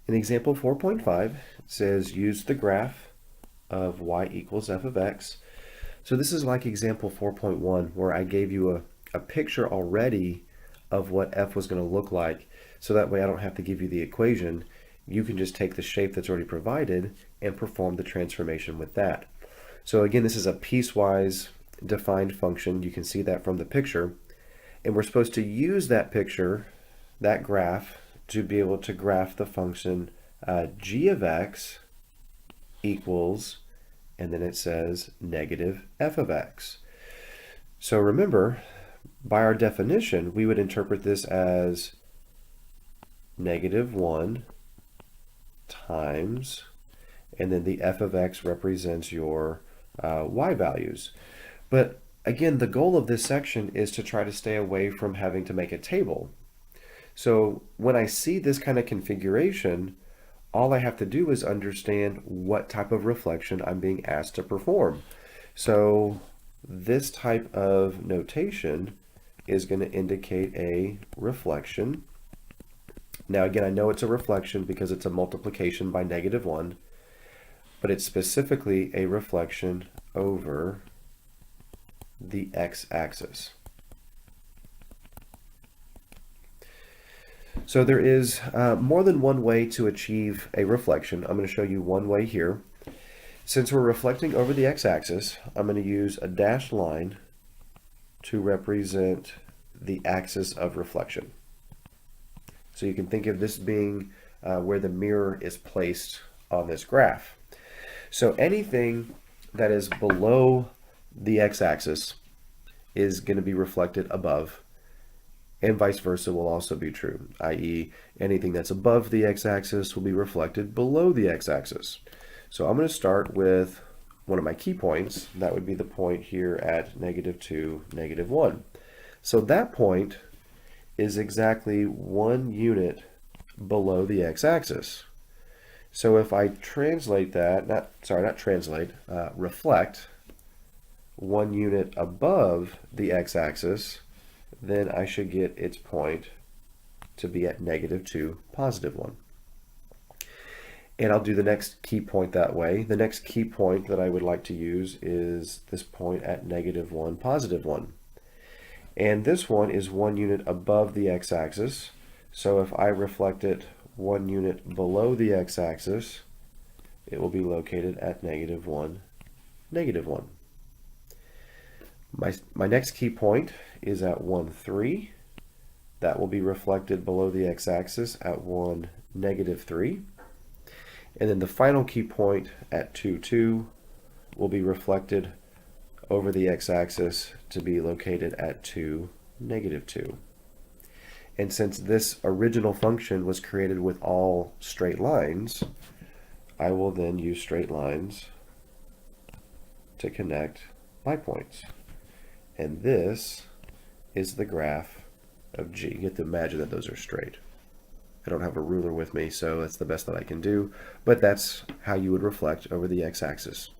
In example 4.5, it says use the graph of y equals f of x. So this is like example 4.1 where I gave you a picture already of what f was going to look like. So that way I don't have to give you the equation. You can just take the shape that's already provided and perform the transformation with that. So again, this is a piecewise defined function. You can see that from the picture. And we're supposed to use that picture, that graph, to be able to graph the function g of x equals, and then it says negative f of x. So remember, by our definition, we would interpret this as negative 1 times, and then the f of x represents your y values. But again, the goal of this section is to try to stay away from having to make a table. So when I see this kind of configuration, all I have to do is understand what type of reflection I'm being asked to perform. So this type of notation is going to indicate a reflection. Now again, I know it's a reflection because it's a multiplication by negative 1, but it's specifically a reflection over the x-axis. So there is more than one way to achieve a reflection. I'm going to show you one way here. Since we're reflecting over the x-axis, I'm going to use a dashed line to represent the axis of reflection. So you can think of this being where the mirror is placed on this graph. So anything that is below the x-axis is going to be reflected above, and vice versa will also be true, i.e. anything that's above the x-axis will be reflected below the x-axis. So I'm going to start with one of my key points. That would be the point here at negative 2, negative 1. So that point is exactly 1 unit below the x-axis. So if I translate that, reflect 1 unit above the x-axis, then I should get its point to be at negative 2, positive 1. And I'll do the next key point that way. The next key point that I would like to use is this point at negative 1, positive 1. And this one is 1 unit above the x-axis. So if I reflect it 1 unit below the x-axis, it will be located at negative 1, negative 1. My next key point is at 1, 3. That will be reflected below the x-axis at 1, negative 3. And then the final key point at 2, 2 will be reflected over the x-axis to be located at 2, negative 2. And since this original function was created with all straight lines, I will then use straight lines to connect my points. And this is the graph of G. You have to imagine that those are straight. I don't have a ruler with me, so that's the best that I can do, but that's how you would reflect over the x-axis.